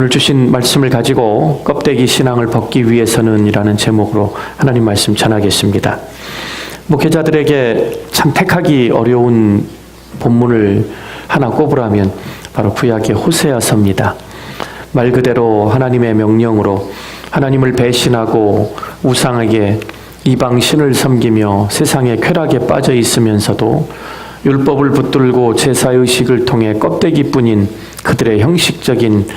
오늘 주신 말씀을 가지고 껍데기 신앙을 벗기 위해서는 이라는 제목으로 하나님 말씀 전하겠습니다. 목회자들에게 참 택하기 어려운 본문을 하나 꼽으라면 바로 구약의 호세아서입니다. 말 그대로 하나님의 명령으로 하나님을 배신하고 우상에게 이방신을 섬기며 세상의 쾌락에 빠져 있으면서도 율법을 붙들고 제사의식을 통해 껍데기뿐인 그들의 형식적인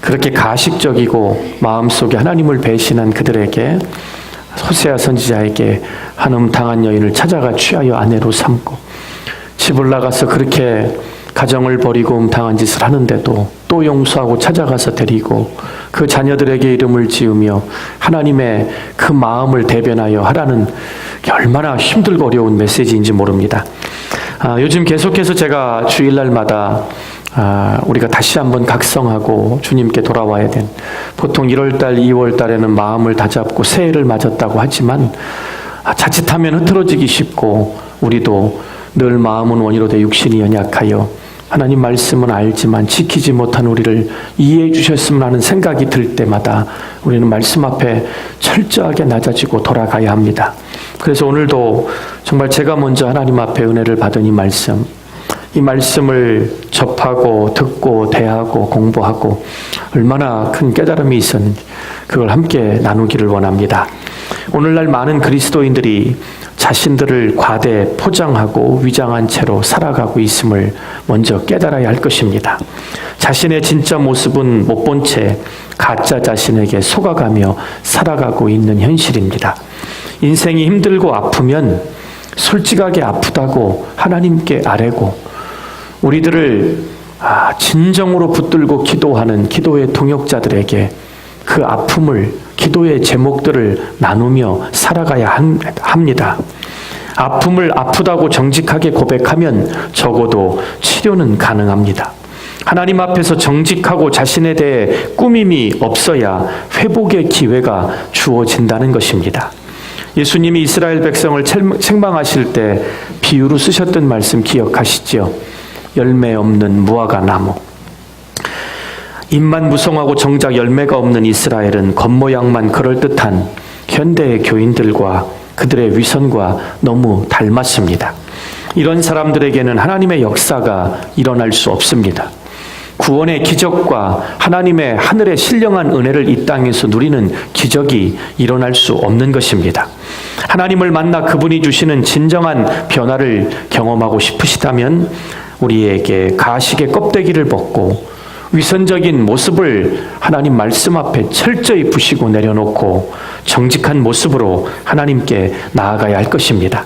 그렇게 가식적이고 마음속에 하나님을 배신한 그들에게 호세아 선지자에게 한 당한 여인을 찾아가 취하여 아내로 삼고 집을 나가서 그렇게 가정을 버리고 당한 짓을 하는데도 또 용서하고 찾아가서 데리고 그 자녀들에게 이름을 지으며 하나님의 그 마음을 대변하여 하라는 게 얼마나 힘들고 어려운 메시지인지 모릅니다. 요즘 계속해서 제가 주일날마다 우리가 다시 한번 각성하고 주님께 돌아와야 된, 보통 1월달, 2월달에는 마음을 다잡고 새해를 맞았다고 하지만 자칫하면 흐트러지기 쉽고 우리도 늘 마음은 원이로 돼 육신이 연약하여 하나님 말씀은 알지만 지키지 못한 우리를 이해해 주셨으면 하는 생각이 들 때마다 우리는 말씀 앞에 철저하게 낮아지고 돌아가야 합니다. 그래서 오늘도 정말 제가 먼저 하나님 앞에 은혜를 받은 이 말씀을 접하고 듣고 대하고 공부하고 얼마나 큰 깨달음이 있었는지 그걸 함께 나누기를 원합니다. 오늘날 많은 그리스도인들이 자신들을 과대 포장하고 위장한 채로 살아가고 있음을 먼저 깨달아야 할 것입니다. 자신의 진짜 모습은 못 본 채 가짜 자신에게 속아가며 살아가고 있는 현실입니다. 인생이 힘들고 아프면 솔직하게 아프다고 하나님께 아뢰고 우리들을 진정으로 붙들고 기도하는 기도의 동역자들에게 그 아픔을, 기도의 제목들을 나누며 살아가야 합니다. 아픔을 아프다고 정직하게 고백하면 적어도 치료는 가능합니다. 하나님 앞에서 정직하고 자신에 대해 꾸밈이 없어야 회복의 기회가 주어진다는 것입니다. 예수님이 이스라엘 백성을 책망하실 때 비유로 쓰셨던 말씀 기억하시죠? 열매 없는 무화과 나무. 입만 무성하고 정작 열매가 없는 이스라엘은 겉모양만 그럴듯한 현대의 교인들과 그들의 위선과 너무 닮았습니다. 이런 사람들에게는 하나님의 역사가 일어날 수 없습니다. 구원의 기적과 하나님의 하늘의 신령한 은혜를 이 땅에서 누리는 기적이 일어날 수 없는 것입니다. 하나님을 만나 그분이 주시는 진정한 변화를 경험하고 싶으시다면 우리에게 가식의 껍데기를 벗고 위선적인 모습을 하나님 말씀 앞에 철저히 부시고 내려놓고 정직한 모습으로 하나님께 나아가야 할 것입니다.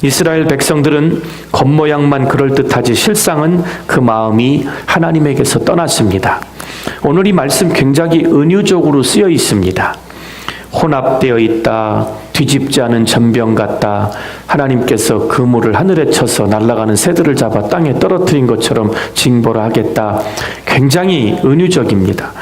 이스라엘 백성들은 겉모양만 그럴듯하지 실상은 그 마음이 하나님에게서 떠났습니다. 오늘 이 말씀 굉장히 은유적으로 쓰여 있습니다. 혼합되어 있다, 뒤집지 않은 전병 같다, 하나님께서 그물을 하늘에 쳐서 날아가는 새들을 잡아 땅에 떨어뜨린 것처럼 징벌을 하겠다. 굉장히 은유적입니다.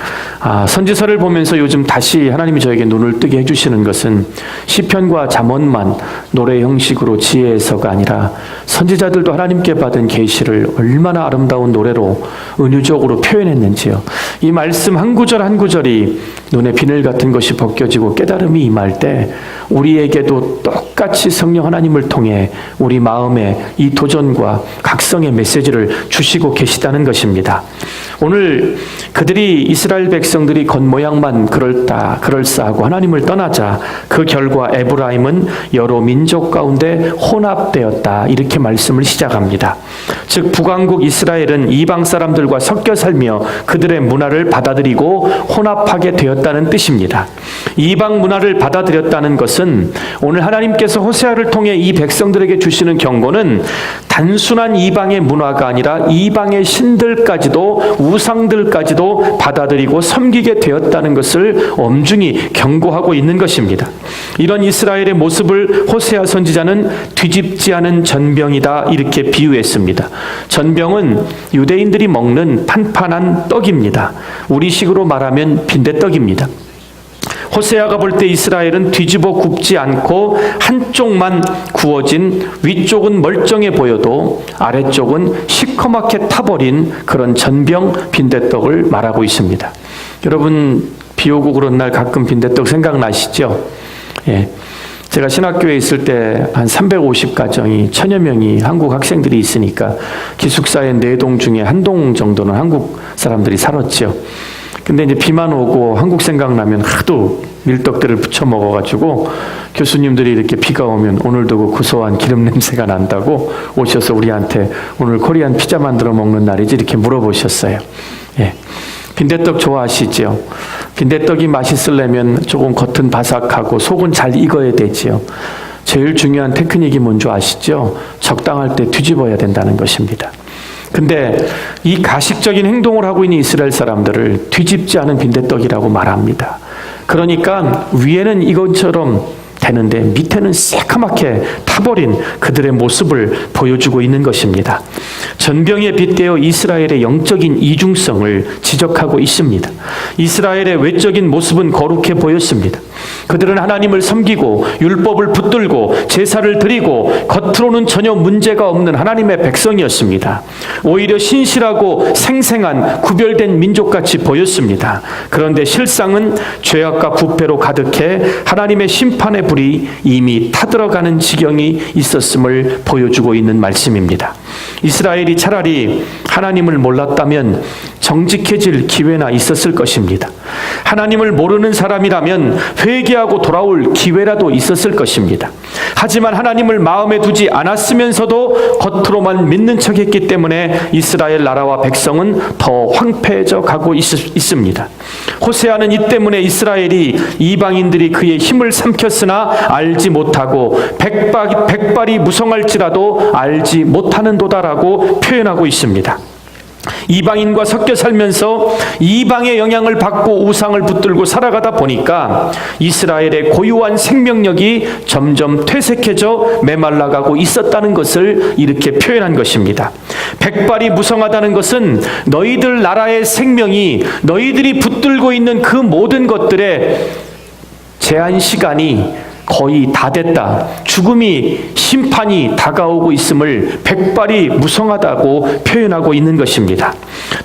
선지서를 보면서 요즘 다시 하나님이 저에게 눈을 뜨게 해주시는 것은 시편과 잠언만 노래 형식으로 지혜해서가 아니라 선지자들도 하나님께 받은 계시를 얼마나 아름다운 노래로 은유적으로 표현했는지요. 이 말씀 한 구절 한 구절이 눈에 비늘 같은 것이 벗겨지고 깨달음이 임할 때 우리에게도 똑같이 성령 하나님을 통해 우리 마음에 이 도전과 각성의 메시지를 주시고 계시다는 것입니다. 오늘 그들이 이스라엘 백성들이 겉모양만 그럴싸하고 하나님을 떠나자 그 결과 에브라임은 여러 민족 가운데 혼합되었다, 이렇게 말씀을 시작합니다. 즉 북왕국 이스라엘은 이방 사람들과 섞여 살며 그들의 문화를 받아들이고 혼합하게 되었다는 뜻입니다. 이방 문화를 받아들였다는 것은 오늘 하나님께서 호세아를 통해 이 백성들에게 주시는 경고는 단순한 이방의 문화가 아니라 이방의 신들까지도 우상들까지도 받아들이고 섬기게 되었다는 것을 엄중히 경고하고 있는 것입니다. 이런 이스라엘의 모습을 호세아 선지자는 뒤집지 않은 전병이다, 이렇게 비유했습니다. 전병은 유대인들이 먹는 판판한 떡입니다. 우리식으로 말하면 빈대떡입니다. 호세아가 볼 때 이스라엘은 뒤집어 굽지 않고 한쪽만 구워진, 위쪽은 멀쩡해 보여도 아래쪽은 시커멓게 타버린 그런 전병 빈대떡을 말하고 있습니다. 여러분 비 오고 그런 날 가끔 빈대떡 생각나시죠? 예. 제가 신학교에 있을 때 한 350가정이 1000여 명이 한국 학생들이 있으니까 기숙사의 4동 중에 1동 정도는 한국 사람들이 살았죠. 근데 이제 비만 오고 한국 생각나면 하도 밀떡들을 부쳐 먹어가지고 교수님들이 이렇게 비가 오면 오늘도 그 고소한 기름 냄새가 난다고 오셔서 우리한테 오늘 코리안 피자 만들어 먹는 날이지 이렇게 물어보셨어요. 예. 빈대떡 좋아하시죠? 빈대떡이 맛있으려면 조금 겉은 바삭하고 속은 잘 익어야 되지요. 제일 중요한 테크닉이 뭔지 아시죠? 적당할 때 뒤집어야 된다는 것입니다. 근데 이 가식적인 행동을 하고 있는 이스라엘 사람들을 뒤집지 않은 빈대떡이라고 말합니다. 그러니까 위에는 이것처럼 되는데 밑에는 새카맣게 타버린 그들의 모습을 보여주고 있는 것입니다. 전병에 빗대어 이스라엘의 영적인 이중성을 지적하고 있습니다. 이스라엘의 외적인 모습은 거룩해 보였습니다. 그들은 하나님을 섬기고 율법을 붙들고 제사를 드리고 겉으로는 전혀 문제가 없는 하나님의 백성이었습니다. 오히려 신실하고 생생한 구별된 민족같이 보였습니다. 그런데 실상은 죄악과 부패로 가득해 하나님의 심판의 불이 이미 타들어가는 지경이 있었음을 보여주고 있는 말씀입니다. 이스라엘이 차라리 하나님을 몰랐다면 정직해질 기회나 있었을 것입니다. 하나님을 모르는 사람이라면 회개하고 돌아올 기회라도 있었을 것입니다. 하지만 하나님을 마음에 두지 않았으면서도 겉으로만 믿는 척했기 때문에 이스라엘 나라와 백성은 더 황폐해져 가고 있습니다. 호세아는 이 때문에 이스라엘이 이방인들이 그의 힘을 삼켰으나 알지 못하고 백발이 무성할지라도 알지 못하는도다라고 표현하고 있습니다. 이방인과 섞여 살면서 이방의 영향을 받고 우상을 붙들고 살아가다 보니까 이스라엘의 고유한 생명력이 점점 퇴색해져 메말라가고 있었다는 것을 이렇게 표현한 것입니다. 백발이 무성하다는 것은 너희들 나라의 생명이 너희들이 붙들고 있는 그 모든 것들의 제한 시간이 거의 다 됐다. 죽음이 심판이 다가오고 있음을 백발이 무성하다고 표현하고 있는 것입니다.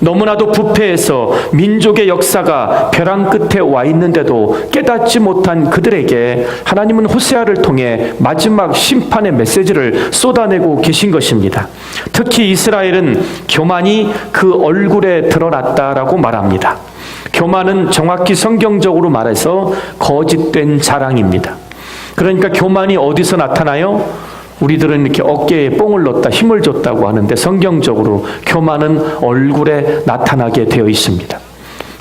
너무나도 부패해서 민족의 역사가 벼랑 끝에 와 있는데도 깨닫지 못한 그들에게 하나님은 호세아를 통해 마지막 심판의 메시지를 쏟아내고 계신 것입니다. 특히 이스라엘은 교만이 그 얼굴에 드러났다라고 말합니다. 교만은 정확히 성경적으로 말해서 거짓된 자랑입니다. 그러니까 교만이 어디서 나타나요? 우리들은 이렇게 어깨에 뽕을 넣었다, 힘을 줬다고 하는데 성경적으로 교만은 얼굴에 나타나게 되어 있습니다.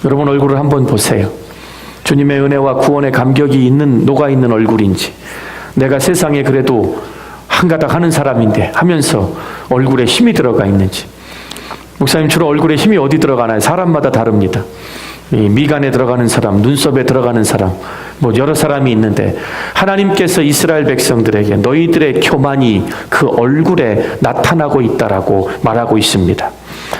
여러분 얼굴을 한번 보세요. 주님의 은혜와 구원의 감격이 녹아있는 얼굴인지, 내가 세상에 그래도 한가닥 하는 사람인데 하면서 얼굴에 힘이 들어가 있는지. 목사님 주로 얼굴에 힘이 어디 들어가나요? 사람마다 다릅니다. 미간에 들어가는 사람, 눈썹에 들어가는 사람, 여러 사람이 있는데 하나님께서 이스라엘 백성들에게 너희들의 교만이 그 얼굴에 나타나고 있다라고 말하고 있습니다.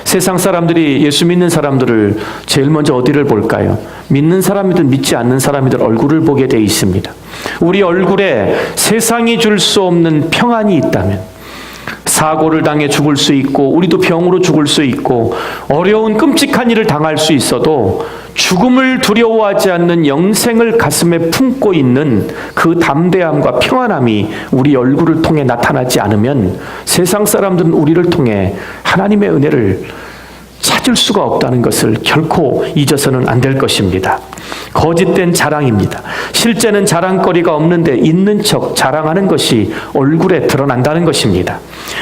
세상 사람들이 예수 믿는 사람들을 제일 먼저 어디를 볼까요? 믿는 사람이든 믿지 않는 사람이든 얼굴을 보게 돼 있습니다. 우리 얼굴에 세상이 줄 수 없는 평안이 있다면, 사고를 당해 죽을 수 있고 우리도 병으로 죽을 수 있고 어려운 끔찍한 일을 당할 수 있어도 죽음을 두려워하지 않는 영생을 가슴에 품고 있는 그 담대함과 평안함이 우리 얼굴을 통해 나타나지 않으면 세상 사람들은 우리를 통해 하나님의 은혜를 찾을 수가 없다는 것을 결코 잊어서는 안 될 것입니다. 거짓된 자랑입니다. 실제는 자랑거리가 없는데 있는 척 자랑하는 것이 얼굴에 드러난다는 것입니다.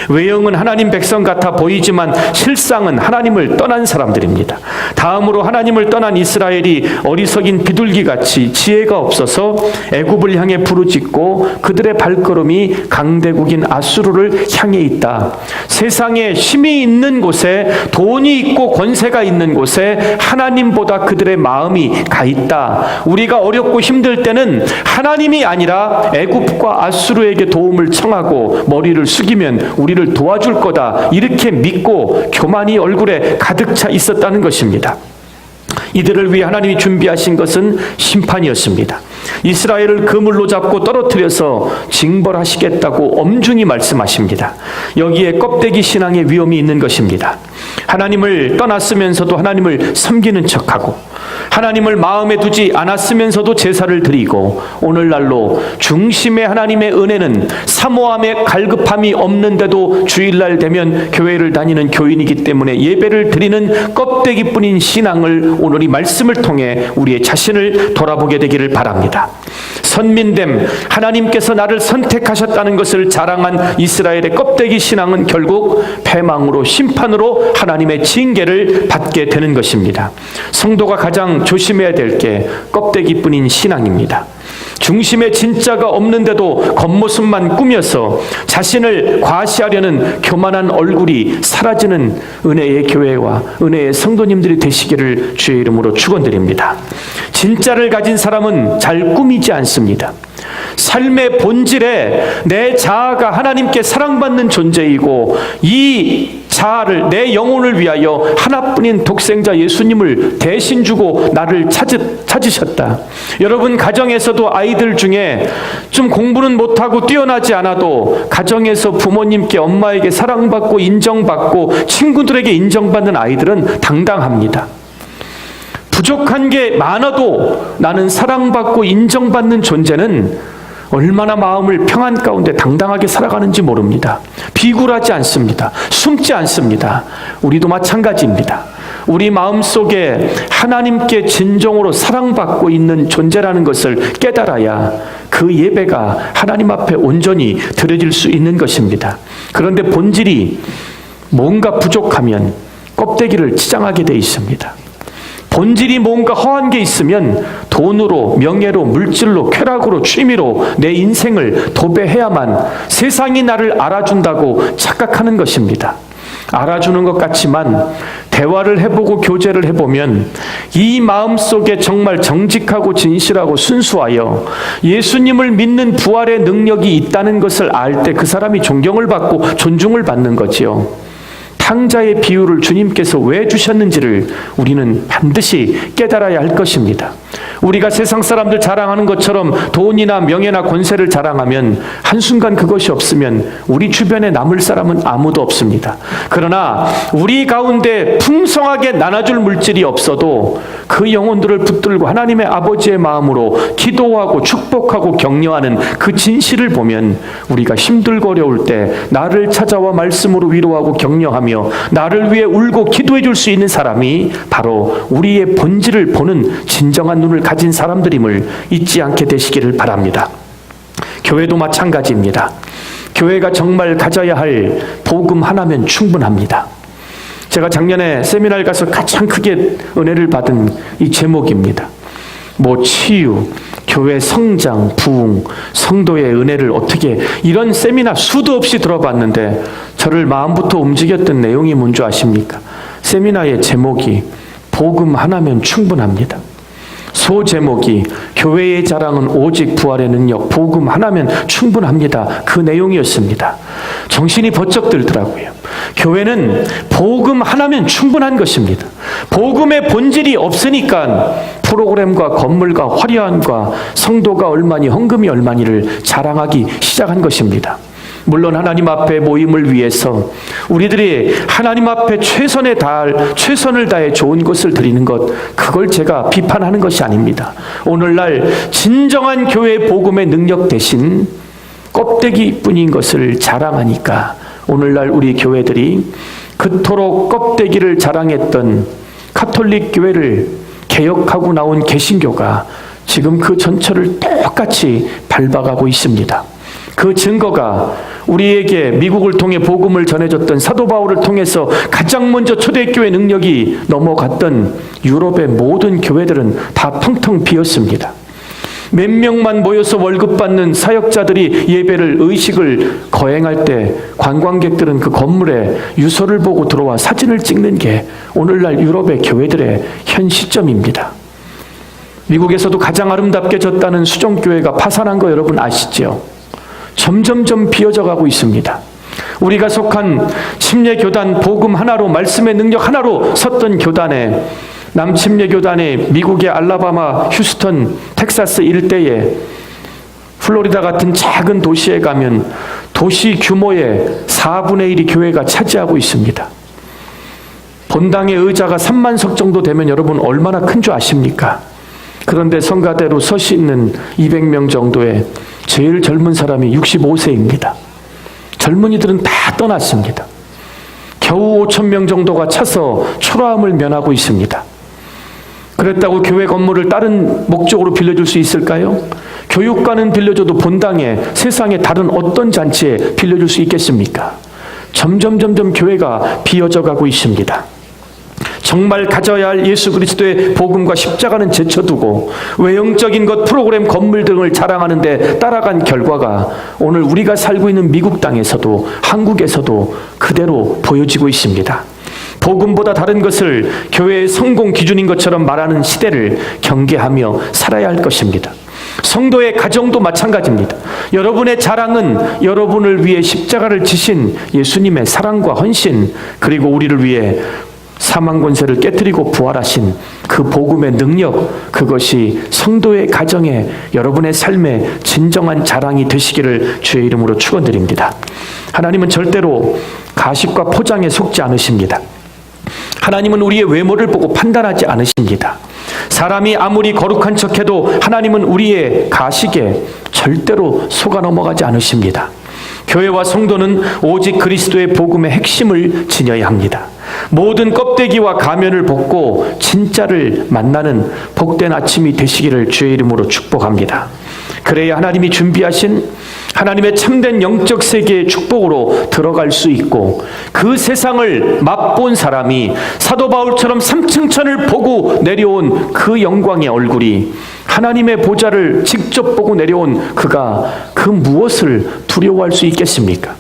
외형은 하나님 백성 같아 보이지만 실상은 하나님을 떠난 사람들입니다. 다음으로 하나님을 떠난 이스라엘이 어리석인 비둘기같이 지혜가 없어서 애굽을 향해 부르짖고 그들의 발걸음이 강대국인 아수르를 향해 있다. 세상에 힘이 있는 곳에, 돈이 있고 권세가 있는 곳에 하나님보다 그들의 마음이 가 있다. 우리가 어렵고 힘들 때는 하나님이 아니라 애굽과 아수르에게 도움을 청하고 머리를 숙이면 우리를 도와줄 거다, 이렇게 믿고 교만이 얼굴에 가득 차 있었다는 것입니다. 이들을 위해 하나님이 준비하신 것은 심판이었습니다. 이스라엘을 그물로 잡고 떨어뜨려서 징벌하시겠다고 엄중히 말씀하십니다. 여기에 껍데기 신앙의 위험이 있는 것입니다. 하나님을 떠났으면서도 하나님을 섬기는 척하고 하나님을 마음에 두지 않았으면서도 제사를 드리고 오늘날로 중심의 하나님의 은혜는 사모함에 갈급함이 없는데도 주일날 되면 교회를 다니는 교인이기 때문에 예배를 드리는 껍데기뿐인 신앙을 오늘 이 말씀을 통해 우리의 자신을 돌아보게 되기를 바랍니다. 선민됨, 하나님께서 나를 선택하셨다는 것을 자랑한 이스라엘의 껍데기 신앙은 결국 패망으로 심판으로 하나님의 징계를 받게 되는 것입니다. 성도가 가장 조심해야 될 게 껍데기뿐인 신앙입니다. 중심에 진짜가 없는데도 겉모습만 꾸며서 자신을 과시하려는 교만한 얼굴이 사라지는 은혜의 교회와 은혜의 성도님들이 되시기를 주의 이름으로 축원드립니다. 진짜를 가진 사람은 잘 꾸미지 않습니다. 삶의 본질에 내 자아가 하나님께 사랑받는 존재이고 이 자아를 내 영혼을 위하여 하나뿐인 독생자 예수님을 대신 주고 나를 찾으셨다. 여러분 가정에서도 아이들 중에 좀 공부는 못하고 뛰어나지 않아도 가정에서 부모님께 엄마에게 사랑받고 인정받고 친구들에게 인정받는 아이들은 당당합니다. 부족한 게 많아도 나는 사랑받고 인정받는 존재는 얼마나 마음을 평안 가운데 당당하게 살아가는지 모릅니다. 비굴하지 않습니다. 숨지 않습니다. 우리도 마찬가지입니다. 우리 마음속에 하나님께 진정으로 사랑받고 있는 존재라는 것을 깨달아야 그 예배가 하나님 앞에 온전히 드려질 수 있는 것입니다. 그런데 본질이 뭔가 부족하면 껍데기를 치장하게 돼 있습니다. 본질이 뭔가 허한 게 있으면 돈으로, 명예로, 물질로, 쾌락으로, 취미로 내 인생을 도배해야만 세상이 나를 알아준다고 착각하는 것입니다. 알아주는 것 같지만 대화를 해보고 교제를 해보면 이 마음속에 정말 정직하고 진실하고 순수하여 예수님을 믿는 부활의 능력이 있다는 것을 알 때 그 사람이 존경을 받고 존중을 받는 거지요. 탕자의 비유를 주님께서 왜 주셨는지를 우리는 반드시 깨달아야 할 것입니다. 우리가 세상 사람들 자랑하는 것처럼 돈이나 명예나 권세를 자랑하면 한순간 그것이 없으면 우리 주변에 남을 사람은 아무도 없습니다. 그러나 우리 가운데 풍성하게 나눠줄 물질이 없어도 그 영혼들을 붙들고 하나님의 아버지의 마음으로 기도하고 축복하고 격려하는 그 진실을 보면 우리가 힘들고 어려울 때 나를 찾아와 말씀으로 위로하고 격려하며 나를 위해 울고 기도해 줄 수 있는 사람이 바로 우리의 본질을 보는 진정한 눈을 가진 사람들임을 잊지 않게 되시기를 바랍니다. 교회도 마찬가지입니다. 교회가 정말 가져야 할 복음 하나면 충분합니다. 제가 작년에 세미나를 가서 가장 크게 은혜를 받은 이 제목입니다. 치유, 교회 성장, 부흥, 성도의 은혜를 어떻게 이런 세미나 수도 없이 들어봤는데 저를 마음부터 움직였던 내용이 뭔지 아십니까? 세미나의 제목이 복음 하나면 충분합니다. 소제목이 교회의 자랑은 오직 부활의 능력, 복음 하나면 충분합니다. 그 내용이었습니다. 정신이 번쩍 들더라고요. 교회는 복음 하나면 충분한 것입니다. 복음의 본질이 없으니까 프로그램과 건물과 화려함과 성도가 얼마니 헌금이 얼마니를 자랑하기 시작한 것입니다. 물론 하나님 앞에 모임을 위해서 우리들이 하나님 앞에 최선을 다해 좋은 것을 드리는 것, 그걸 제가 비판하는 것이 아닙니다. 오늘날 진정한 교회 복음의 능력 대신 껍데기뿐인 것을 자랑하니까 오늘날 우리 교회들이 그토록 껍데기를 자랑했던 가톨릭 교회를 개혁하고 나온 개신교가 지금 그 전철을 똑같이 밟아가고 있습니다. 그 증거가 우리에게 미국을 통해 복음을 전해줬던 사도 바울을 통해서 가장 먼저 초대교회 능력이 넘어갔던 유럽의 모든 교회들은 다 텅텅 비었습니다. 몇 명만 모여서 월급 받는 사역자들이 예배를 의식을 거행할 때 관광객들은 그 건물에 유서를 보고 들어와 사진을 찍는 게 오늘날 유럽의 교회들의 현 시점입니다. 미국에서도 가장 아름답게 졌다는 수종교회가 파산한 거 여러분 아시죠? 점점점 비어져 가고 있습니다. 우리가 속한 침례교단 복음 하나로 말씀의 능력 하나로 섰던 교단에 남침례교단의 미국의 알라바마, 휴스턴, 텍사스 일대에 플로리다 같은 작은 도시에 가면 도시 규모의 4분의 1이 교회가 차지하고 있습니다. 본당의 의자가 3만 석 정도 되면 여러분 얼마나 큰 줄 아십니까? 그런데 성가대로 서시 있는 200명 정도의 제일 젊은 사람이 65세입니다. 젊은이들은 다 떠났습니다. 겨우 5,000명 정도가 차서 초라함을 면하고 있습니다. 그랬다고 교회 건물을 다른 목적으로 빌려줄 수 있을까요? 교육관은 빌려줘도 본당에 세상에 다른 어떤 잔치에 빌려줄 수 있겠습니까? 점점 교회가 비어져 가고 있습니다. 정말 가져야 할 예수 그리스도의 복음과 십자가는 제쳐두고 외형적인 것, 프로그램, 건물 등을 자랑하는 데 따라간 결과가 오늘 우리가 살고 있는 미국 땅에서도 한국에서도 그대로 보여지고 있습니다. 복음보다 다른 것을 교회의 성공 기준인 것처럼 말하는 시대를 경계하며 살아야 할 것입니다. 성도의 가정도 마찬가지입니다. 여러분의 자랑은 여러분을 위해 십자가를 지신 예수님의 사랑과 헌신, 그리고 우리를 위해 사망 권세를 깨뜨리고 부활하신 그 복음의 능력, 그것이 성도의 가정에, 여러분의 삶에 진정한 자랑이 되시기를 주의 이름으로 축원드립니다. 하나님은 절대로 가식과 포장에 속지 않으십니다. 하나님은 우리의 외모를 보고 판단하지 않으십니다. 사람이 아무리 거룩한 척해도 하나님은 우리의 가식에 절대로 속아 넘어가지 않으십니다. 교회와 성도는 오직 그리스도의 복음의 핵심을 지녀야 합니다. 모든 껍데기와 가면을 벗고 진짜를 만나는 복된 아침이 되시기를 주의 이름으로 축복합니다. 그래야 하나님이 준비하신 하나님의 참된 영적 세계의 축복으로 들어갈 수 있고, 그 세상을 맛본 사람이 사도 바울처럼 삼층천을 보고 내려온 그 영광의 얼굴이, 하나님의 보좌를 직접 보고 내려온 그가 그 무엇을 두려워할 수 있겠습니까?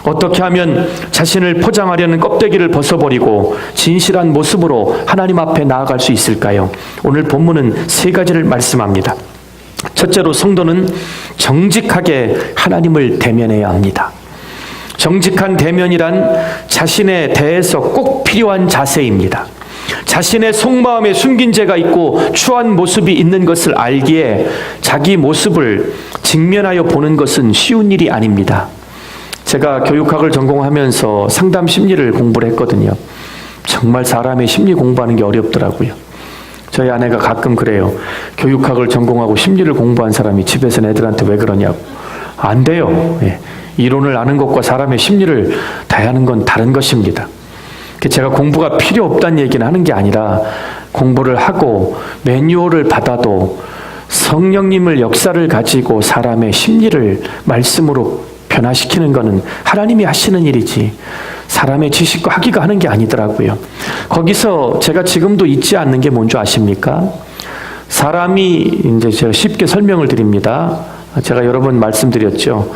어떻게 하면 자신을 포장하려는 껍데기를 벗어버리고 진실한 모습으로 하나님 앞에 나아갈 수 있을까요? 오늘 본문은 세 가지를 말씀합니다. 첫째로, 성도는 정직하게 하나님을 대면해야 합니다. 정직한 대면이란 자신에 대해서 꼭 필요한 자세입니다. 자신의 속마음에 숨긴 죄가 있고 추한 모습이 있는 것을 알기에 자기 모습을 직면하여 보는 것은 쉬운 일이 아닙니다. 제가 교육학을 전공하면서 상담 심리를 공부를 했거든요. 정말 사람의 심리 공부하는 게 어렵더라고요. 저희 아내가 가끔 그래요. 교육학을 전공하고 심리를 공부한 사람이 집에서 애들한테 왜 그러냐고. 안 돼요. 이론을 아는 것과 사람의 심리를 대하는 건 다른 것입니다. 제가 공부가 필요 없다는 얘기는 하는 게 아니라, 공부를 하고 매뉴얼을 받아도 성령님을 역사를 가지고 사람의 심리를 말씀으로 변화시키는 것은 하나님이 하시는 일이지 사람의 지식과 학위가 하는 게 아니더라고요. 거기서 제가 지금도 잊지 않는 게 뭔지 아십니까? 사람이, 이제 제가 쉽게 설명을 드립니다. 제가 여러 번 말씀드렸죠.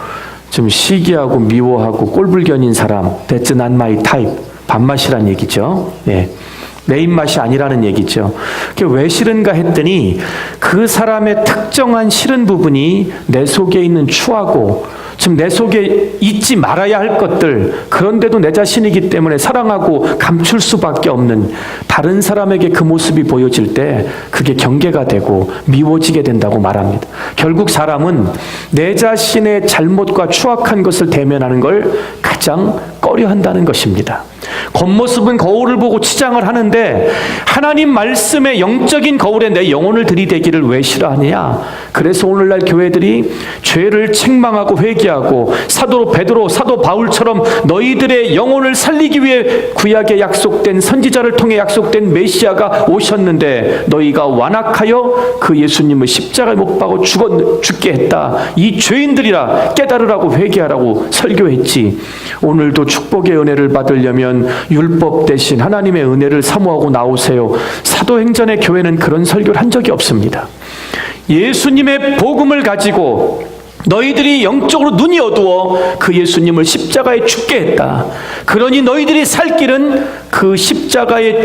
좀 시기하고 미워하고 꼴불견인 사람, that's not my type, 밥맛이란 얘기죠. 내 입맛이 아니라는 얘기죠. 그게 왜 싫은가 했더니, 그 사람의 특정한 싫은 부분이 내 속에 있는 추하고 지금 내 속에 잊지 말아야 할 것들, 그런데도 내 자신이기 때문에 사랑하고 감출 수밖에 없는 다른 사람에게 그 모습이 보여질 때 그게 경계가 되고 미워지게 된다고 말합니다. 결국 사람은 내 자신의 잘못과 추악한 것을 대면하는 걸 가장 꺼려한다는 것입니다. 겉모습은 거울을 보고 치장을 하는데 하나님 말씀의 영적인 거울에 내 영혼을 들이대기를 왜 싫어하느냐? 그래서 오늘날 교회들이 죄를 책망하고 회개하고 사도 베드로, 사도 바울처럼 너희들의 영혼을 살리기 위해 구약에 약속된 선지자를 통해 약속된 메시아가 오셨는데 너희가 완악하여 그 예수님을 십자가에 못 박아 죽게 했다. 이 죄인들이라 깨달으라고 회개하라고 설교했지. 오늘도 축복의 은혜를 받으려면 율법 대신 하나님의 은혜를 사모하고 나오세요. 사도행전의 교회는 그런 설교를 한 적이 없습니다. 예수님의 복음을 가지고 너희들이 영적으로 눈이 어두워 그 예수님을 십자가에 죽게 했다. 그러니 너희들이 살 길은 그 십자가에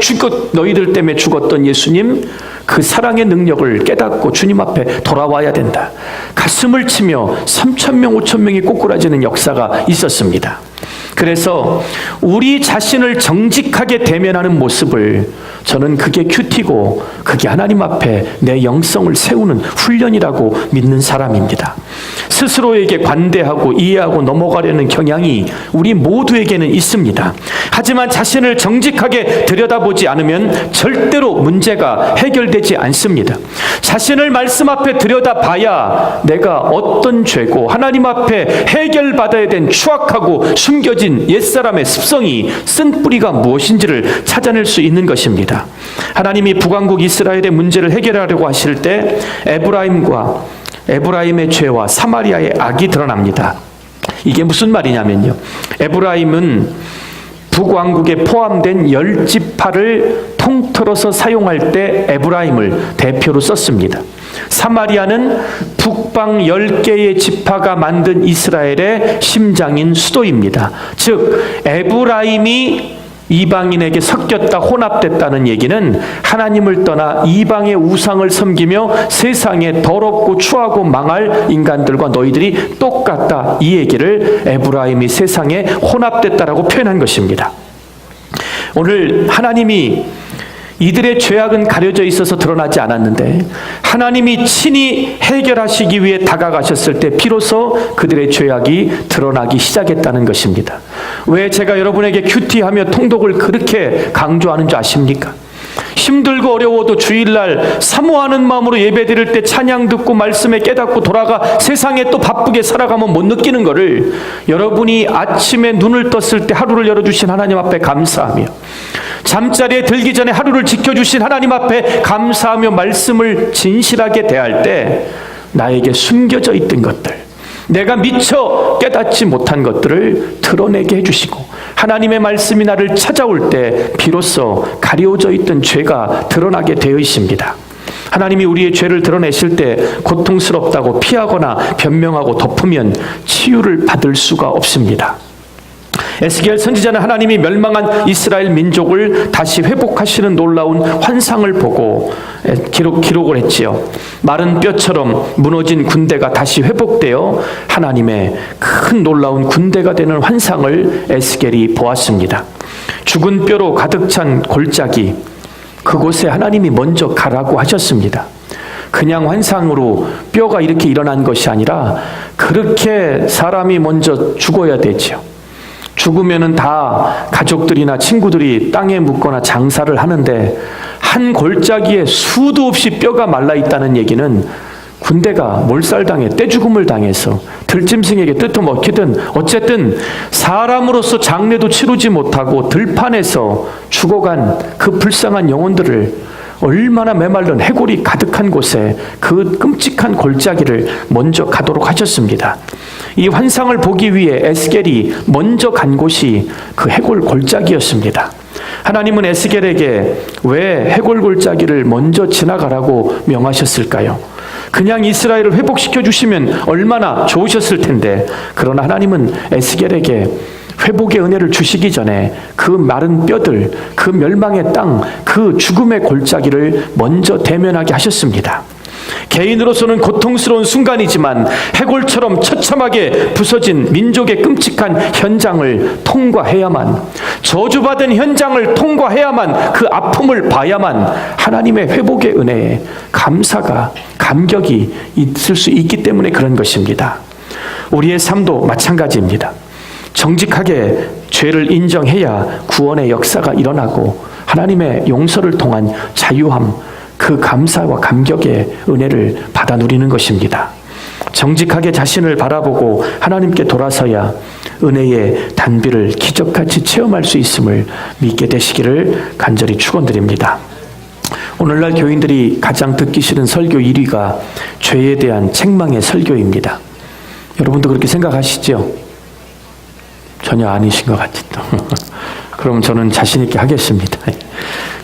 너희들 때문에 죽었던 예수님, 그 사랑의 능력을 깨닫고 주님 앞에 돌아와야 된다. 가슴을 치며 3,000명, 5,000명이 꼬꾸라지는 역사가 있었습니다. 그래서 우리 자신을 정직하게 대면하는 모습을, 저는 그게 큐티고 그게 하나님 앞에 내 영성을 세우는 훈련이라고 믿는 사람입니다. 스스로에게 관대하고 이해하고 넘어가려는 경향이 우리 모두에게는 있습니다. 하지만 자신을 정직하게 들여다보지 않으면 절대로 문제가 해결되지 않습니다. 자신을 말씀 앞에 들여다봐야 내가 어떤 죄고 하나님 앞에 해결받아야 된 추악하고 숨겨진 옛사람의 습성이 쓴 뿌리가 무엇인지를 찾아낼 수 있는 것입니다. 하나님이 북왕국 이스라엘의 문제를 해결하려고 하실 때 에브라임의 죄와 사마리아의 악이 드러납니다. 이게 무슨 말이냐면요, 에브라임은 북왕국에 포함된 10지파를 통틀어서 사용할 때 에브라임을 대표로 썼습니다. 사마리아는 북방 10개의 지파가 만든 이스라엘의 심장인 수도입니다. 즉 에브라임이 이방인에게 섞였다, 혼합됐다는 얘기는 하나님을 떠나 이방의 우상을 섬기며 세상에 더럽고 추하고 망할 인간들과 너희들이 똑같다, 이 얘기를 에브라임이 세상에 혼합됐다라고 표현한 것입니다. 오늘 하나님이 이들의 죄악은 가려져 있어서 드러나지 않았는데 하나님이 친히 해결하시기 위해 다가가셨을 때 비로소 그들의 죄악이 드러나기 시작했다는 것입니다. 왜 제가 여러분에게 큐티하며 통독을 그렇게 강조하는 줄 아십니까? 힘들고 어려워도 주일날 사모하는 마음으로 예배드릴 때 찬양 듣고 말씀에 깨닫고 돌아가 세상에 또 바쁘게 살아가면 못 느끼는 거를 여러분이 아침에 눈을 떴을 때 하루를 열어주신 하나님 앞에 감사하며 잠자리에 들기 전에 하루를 지켜주신 하나님 앞에 감사하며 말씀을 진실하게 대할 때 나에게 숨겨져 있던 것들, 내가 미처 깨닫지 못한 것들을 드러내게 해주시고 하나님의 말씀이 나를 찾아올 때 비로소 가려져 있던 죄가 드러나게 되어 있습니다. 하나님이 우리의 죄를 드러내실 때 고통스럽다고 피하거나 변명하고 덮으면 치유를 받을 수가 없습니다. 에스겔 선지자는 하나님이 멸망한 이스라엘 민족을 다시 회복하시는 놀라운 환상을 보고 기록을 했지요. 마른 뼈처럼 무너진 군대가 다시 회복되어 하나님의 큰 놀라운 군대가 되는 환상을 에스겔이 보았습니다. 죽은 뼈로 가득 찬 골짜기, 그곳에 하나님이 먼저 가라고 하셨습니다. 그냥 환상으로 뼈가 이렇게 일어난 것이 아니라 그렇게 사람이 먼저 죽어야 되죠. 죽으면은 다 가족들이나 친구들이 땅에 묻거나 장사를 하는데 한 골짜기에 수도 없이 뼈가 말라 있다는 얘기는 군대가 몰살당해 떼죽음을 당해서 들짐승에게 뜯어먹히든 어쨌든 사람으로서 장례도 치르지 못하고 들판에서 죽어간 그 불쌍한 영혼들을 얼마나 메말른 해골이 가득한 곳에 그 끔찍한 골짜기를 먼저 가도록 하셨습니다. 이 환상을 보기 위해 에스겔이 먼저 간 곳이 그 해골 골짜기였습니다. 하나님은 에스겔에게 왜 해골 골짜기를 먼저 지나가라고 명하셨을까요? 그냥 이스라엘을 회복시켜 주시면 얼마나 좋으셨을 텐데, 그러나 하나님은 에스겔에게 회복의 은혜를 주시기 전에 그 마른 뼈들, 그 멸망의 땅, 그 죽음의 골짜기를 먼저 대면하게 하셨습니다. 개인으로서는 고통스러운 순간이지만 해골처럼 처참하게 부서진 민족의 끔찍한 현장을 통과해야만, 저주받은 현장을 통과해야만, 그 아픔을 봐야만 하나님의 회복의 은혜에 감격이 있을 수 있기 때문에 그런 것입니다. 우리의 삶도 마찬가지입니다. 정직하게 죄를 인정해야 구원의 역사가 일어나고 하나님의 용서를 통한 자유함, 그 감사와 감격의 은혜를 받아 누리는 것입니다. 정직하게 자신을 바라보고 하나님께 돌아서야 은혜의 단비를 기적같이 체험할 수 있음을 믿게 되시기를 간절히 축원드립니다. 오늘날 교인들이 가장 듣기 싫은 설교 1위가 죄에 대한 책망의 설교입니다. 여러분도 그렇게 생각하시죠? 전혀 아니신 것 같죠. 그럼 저는 자신 있게 하겠습니다.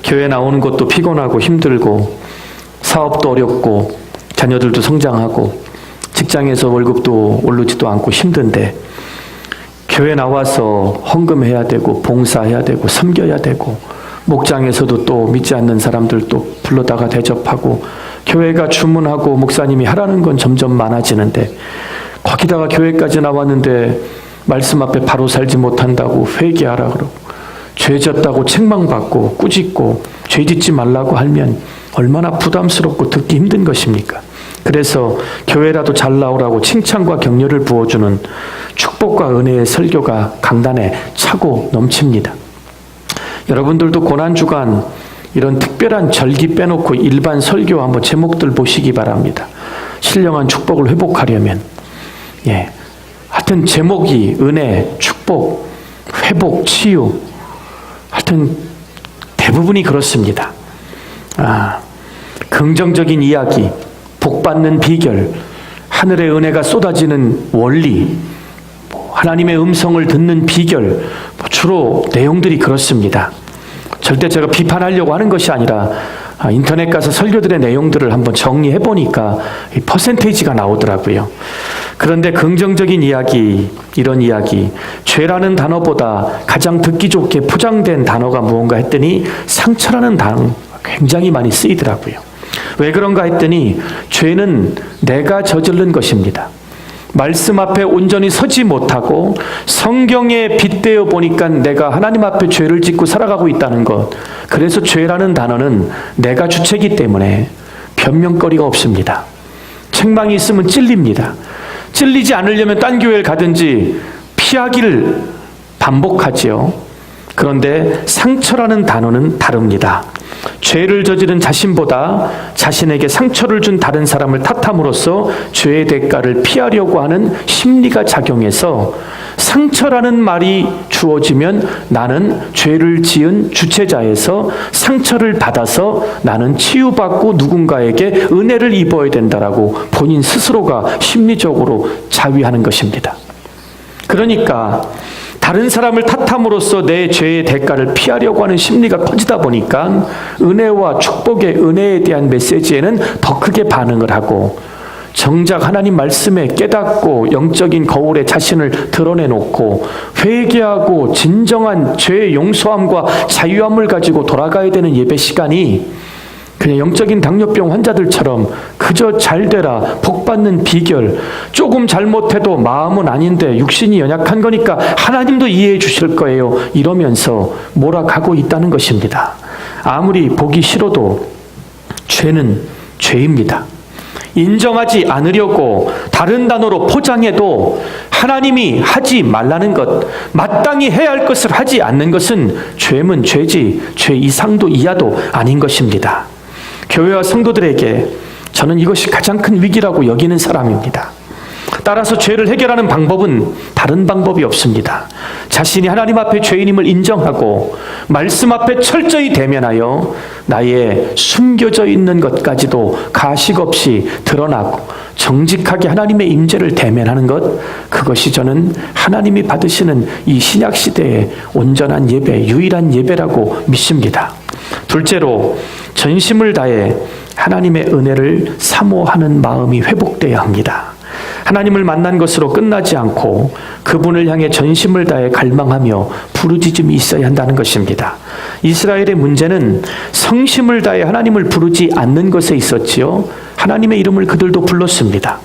교회 나오는 것도 피곤하고 힘들고 사업도 어렵고 자녀들도 성장하고 직장에서 월급도 오르지도 않고 힘든데 교회 나와서 헌금해야 되고 봉사해야 되고 섬겨야 되고 목장에서도 또 믿지 않는 사람들 또 불러다가 대접하고 교회가 주문하고 목사님이 하라는 건 점점 많아지는데 거기다가 교회까지 나왔는데 말씀 앞에 바로 살지 못한다고 회개하라 그러고 죄 졌다고 책망받고 꾸짖고 죄 짓지 말라고 하면 얼마나 부담스럽고 듣기 힘든 것입니까? 그래서 교회라도 잘 나오라고 칭찬과 격려를 부어주는 축복과 은혜의 설교가 강단에 차고 넘칩니다. 여러분들도 고난주간 이런 특별한 절기 빼놓고 일반 설교 한번 제목들 보시기 바랍니다. 신령한 축복을 회복하려면 하여튼 제목이 은혜, 축복, 회복, 치유, 하여튼 대부분이 그렇습니다. 긍정적인 이야기, 복받는 비결, 하늘의 은혜가 쏟아지는 원리, 하나님의 음성을 듣는 비결, 주로 내용들이 그렇습니다. 절대 제가 비판하려고 하는 것이 아니라 인터넷 가서 설교들의 내용들을 한번 정리해 보니까 퍼센테이지가 나오더라고요. 그런데 긍정적인 이야기, 이런 이야기, 죄라는 단어보다 가장 듣기 좋게 포장된 단어가 무언가 했더니 상처라는 단어 굉장히 많이 쓰이더라고요. 왜 그런가 했더니 죄는 내가 저지른 것입니다. 말씀 앞에 온전히 서지 못하고 성경에 빗대어 보니까 내가 하나님 앞에 죄를 짓고 살아가고 있다는 것. 그래서 죄라는 단어는 내가 주체이기 때문에 변명거리가 없습니다. 책망이 있으면 찔립니다. 찔리지 않으려면 딴 교회를 가든지 피하기를 반복하지요. 그런데 상처라는 단어는 다릅니다. 죄를 저지른 자신보다 자신에게 상처를 준 다른 사람을 탓함으로써 죄의 대가를 피하려고 하는 심리가 작용해서 상처라는 말이 주어지면 나는 죄를 지은 주체자에서 상처를 받아서 나는 치유받고 누군가에게 은혜를 입어야 된다라고 본인 스스로가 심리적으로 자위하는 것입니다. 그러니까 다른 사람을 탓함으로써 내 죄의 대가를 피하려고 하는 심리가 커지다 보니까 은혜와 축복의 은혜에 대한 메시지에는 더 크게 반응을 하고, 정작 하나님 말씀에 깨닫고 영적인 거울에 자신을 드러내놓고 회개하고 진정한 죄의 용서함과 자유함을 가지고 돌아가야 되는 예배 시간이 그냥 영적인 당뇨병 환자들처럼 그저 잘 되라, 복받는 비결, 조금 잘못해도 마음은 아닌데 육신이 연약한 거니까 하나님도 이해해 주실 거예요, 이러면서 몰아가고 있다는 것입니다. 아무리 보기 싫어도 죄는 죄입니다. 인정하지 않으려고 다른 단어로 포장해도 하나님이 하지 말라는 것, 마땅히 해야 할 것을 하지 않는 것은 죄면 죄지 죄 이상도 이하도 아닌 것입니다. 교회와 성도들에게 저는 이것이 가장 큰 위기라고 여기는 사람입니다. 따라서 죄를 해결하는 방법은 다른 방법이 없습니다. 자신이 하나님 앞에 죄인임을 인정하고 말씀 앞에 철저히 대면하여 나의 숨겨져 있는 것까지도 가식 없이 드러나고 정직하게 하나님의 임재를 대면하는 것, 그것이 저는 하나님이 받으시는 이 신약시대의 온전한 예배, 유일한 예배라고 믿습니다. 둘째로, 전심을 다해 하나님의 은혜를 사모하는 마음이 회복되어야 합니다. 하나님을 만난 것으로 끝나지 않고 그분을 향해 전심을 다해 갈망하며 부르짖음이 있어야 한다는 것입니다. 이스라엘의 문제는 성심을 다해 하나님을 부르지 않는 것에 있었지요. 하나님의 이름을 그들도 불렀습니다.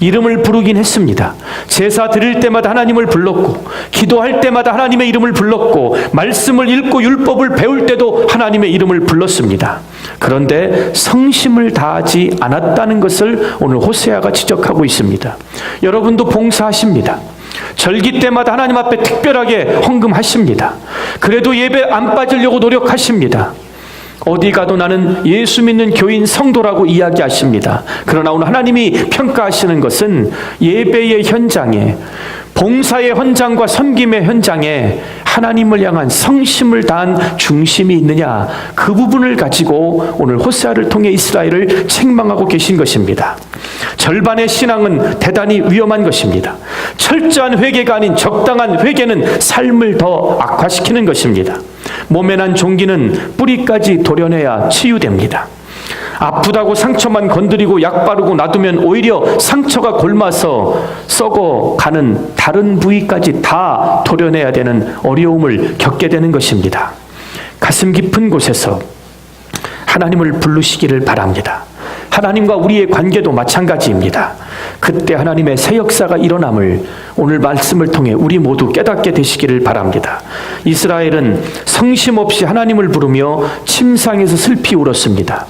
이름을 부르긴 했습니다. 제사 드릴 때마다 하나님을 불렀고, 기도할 때마다 하나님의 이름을 불렀고, 말씀을 읽고 율법을 배울 때도 하나님의 이름을 불렀습니다. 그런데 성심을 다하지 않았다는 것을 오늘 호세아가 지적하고 있습니다. 여러분도 봉사하십니다. 절기 때마다 하나님 앞에 특별하게 헌금하십니다. 그래도 예배 안 빠지려고 노력하십니다. 어디 가도 나는 예수 믿는 교인 성도라고 이야기하십니다. 그러나 오늘 하나님이 평가하시는 것은 예배의 현장에, 봉사의 현장과 섬김의 현장에 하나님을 향한 성심을 다한 중심이 있느냐, 그 부분을 가지고 오늘 호세아를 통해 이스라엘을 책망하고 계신 것입니다. 절반의 신앙은 대단히 위험한 것입니다. 철저한 회개가 아닌 적당한 회개는 삶을 더 악화시키는 것입니다. 몸에 난 종기는 뿌리까지 도려내야 치유됩니다. 아프다고 상처만 건드리고 약 바르고 놔두면 오히려 상처가 골마서 썩어가는 다른 부위까지 다 도려내야 되는 어려움을 겪게 되는 것입니다. 가슴 깊은 곳에서 하나님을 부르시기를 바랍니다. 하나님과 우리의 관계도 마찬가지입니다. 그때 하나님의 새 역사가 일어남을 오늘 말씀을 통해 우리 모두 깨닫게 되시기를 바랍니다. 이스라엘은 성심 없이 하나님을 부르며 침상에서 슬피 울었습니다.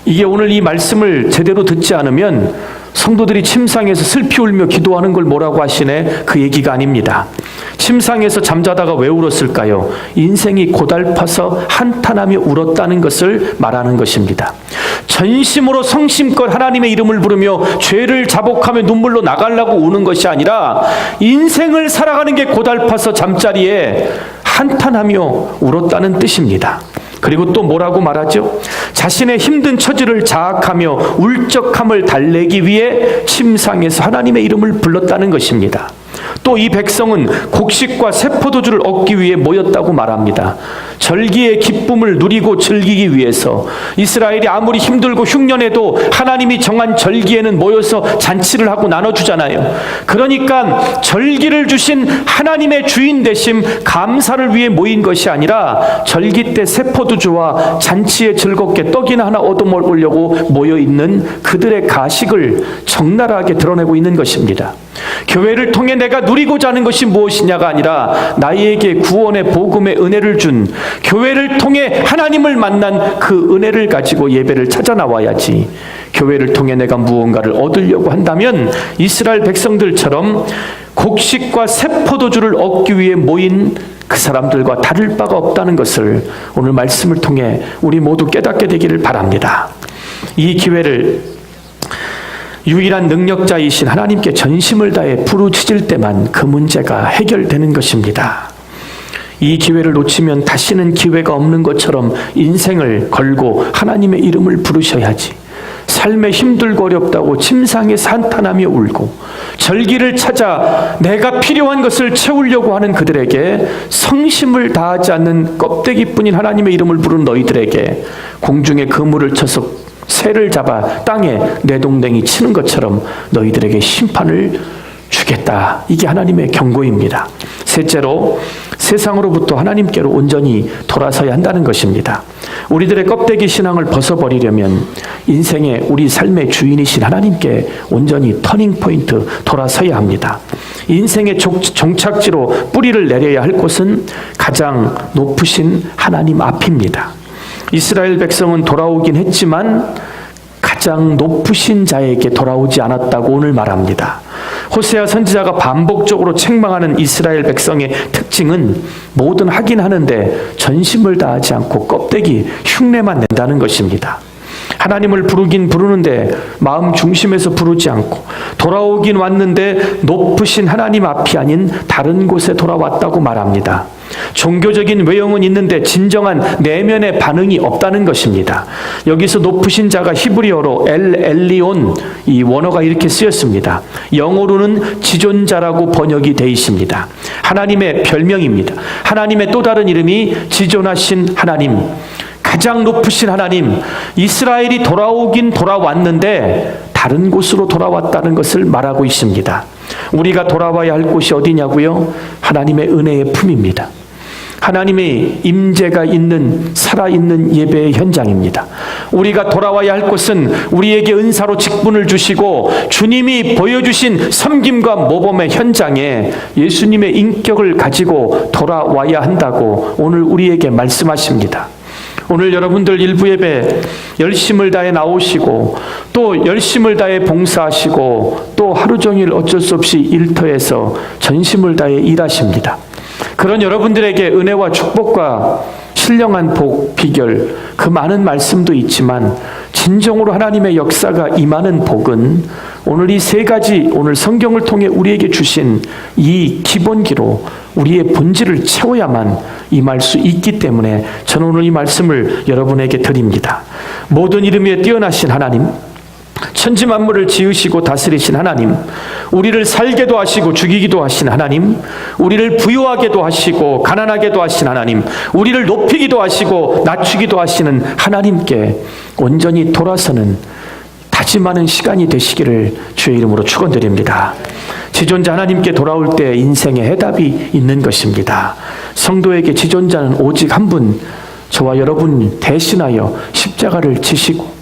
이게 오늘 이 말씀을 제대로 듣지 않으면 성도들이 침상에서 슬피 울며 기도하는 걸 뭐라고 하시네? 그 얘기가 아닙니다. 침상에서 잠자다가 왜 울었을까요? 인생이 고달파서 한탄하며 울었다는 것을 말하는 것입니다. 전심으로 성심껏 하나님의 이름을 부르며 죄를 자복하며 눈물로 나가려고 우는 것이 아니라 인생을 살아가는 게 고달파서 잠자리에 한탄하며 울었다는 뜻입니다. 그리고 또 뭐라고 말하죠? 자신의 힘든 처지를 자학하며 울적함을 달래기 위해 침상에서 하나님의 이름을 불렀다는 것입니다. 또 이 백성은 곡식과 새포도주를 얻기 위해 모였다고 말합니다. 절기의 기쁨을 누리고 즐기기 위해서 이스라엘이 아무리 힘들고 흉년해도 하나님이 정한 절기에는 모여서 잔치를 하고 나눠주잖아요. 그러니까 절기를 주신 하나님의 주인 되심 감사를 위해 모인 것이 아니라 절기 때 새포도주와 잔치에 즐겁게 떡이나 하나 얻어먹으려고 모여있는 그들의 가식을 적나라하게 드러내고 있는 것입니다. 교회를 통해 내가 누리고자 하는 것이 무엇이냐가 아니라 나에게 구원의 복음의 은혜를 준 교회를 통해 하나님을 만난 그 은혜를 가지고 예배를 찾아 나와야지. 교회를 통해 내가 무언가를 얻으려고 한다면 이스라엘 백성들처럼 곡식과 새포도주를 얻기 위해 모인 그 사람들과 다를 바가 없다는 것을 오늘 말씀을 통해 우리 모두 깨닫게 되기를 바랍니다. 이 기회를 유일한 능력자이신 하나님께 전심을 다해 부르짖을 때만 그 문제가 해결되는 것입니다. 이 기회를 놓치면 다시는 기회가 없는 것처럼 인생을 걸고 하나님의 이름을 부르셔야지. 삶에 힘들고 어렵다고 침상에서 한탄하며 울고 절기를 찾아 내가 필요한 것을 채우려고 하는 그들에게 성심을 다하지 않는 껍데기뿐인 하나님의 이름을 부르는 너희들에게 공중에 그물을 쳐서 새를 잡아 땅에 내동댕이 치는 것처럼 너희들에게 심판을 주겠다. 이게 하나님의 경고입니다. 셋째로 세상으로부터 하나님께로 온전히 돌아서야 한다는 것입니다. 우리들의 껍데기 신앙을 벗어버리려면 인생의 우리 삶의 주인이신 하나님께 온전히 터닝포인트 돌아서야 합니다. 인생의 종착지로 뿌리를 내려야 할 곳은 가장 높으신 하나님 앞입니다. 이스라엘 백성은 돌아오긴 했지만 가장 높으신 자에게 돌아오지 않았다고 오늘 말합니다. 호세아 선지자가 반복적으로 책망하는 이스라엘 백성의 특징은 뭐든 하긴 하는데 전심을 다하지 않고 껍데기 흉내만 낸다는 것입니다. 하나님을 부르긴 부르는데 마음 중심에서 부르지 않고 돌아오긴 왔는데 높으신 하나님 앞이 아닌 다른 곳에 돌아왔다고 말합니다. 종교적인 외형은 있는데 진정한 내면의 반응이 없다는 것입니다. 여기서 높으신 자가 히브리어로 엘리온, 이 원어가 이렇게 쓰였습니다. 영어로는 지존자라고 번역이 되어 있습니다. 하나님의 별명입니다. 하나님의 또 다른 이름이 지존하신 하나님, 가장 높으신 하나님. 이스라엘이 돌아오긴 돌아왔는데 다른 곳으로 돌아왔다는 것을 말하고 있습니다. 우리가 돌아와야 할 곳이 어디냐고요? 하나님의 은혜의 품입니다. 하나님의 임재가 있는 살아있는 예배의 현장입니다. 우리가 돌아와야 할 곳은 우리에게 은사로 직분을 주시고 주님이 보여주신 섬김과 모범의 현장에 예수님의 인격을 가지고 돌아와야 한다고 오늘 우리에게 말씀하십니다. 오늘 여러분들 일부 예배 열심을 다해 나오시고 또 열심을 다해 봉사하시고 또 하루 종일 어쩔 수 없이 일터에서 전심을 다해 일하십니다. 그런 여러분들에게 은혜와 축복과 신령한 복, 비결, 그 많은 말씀도 있지만 진정으로 하나님의 역사가 임하는 복은 오늘 이 세 가지 오늘 성경을 통해 우리에게 주신 이 기본기로 우리의 본질을 채워야만 임할 수 있기 때문에 저는 오늘 이 말씀을 여러분에게 드립니다. 모든 이름에 뛰어나신 하나님, 천지 만물을 지으시고 다스리신 하나님, 우리를 살게도 하시고 죽이기도 하신 하나님, 우리를 부유하게도 하시고 가난하게도 하신 하나님, 우리를 높이기도 하시고 낮추기도 하시는 하나님께 온전히 돌아서는 다짐하는 시간이 되시기를 주의 이름으로 축원드립니다. 지존자 하나님께 돌아올 때 인생의 해답이 있는 것입니다. 성도에게 지존자는 오직 한 분, 저와 여러분 대신하여 십자가를 지시고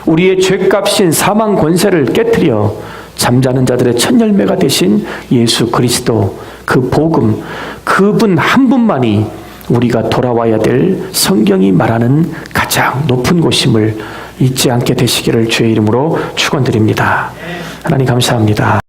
우리의 죄값인 사망 권세를 깨트려 잠자는 자들의 첫 열매가 되신 예수 그리스도, 그 복음, 그분 한 분만이 우리가 돌아와야 될 성경이 말하는 가장 높은 곳임을 잊지 않게 되시기를 주의 이름으로 축원드립니다. 하나님 감사합니다.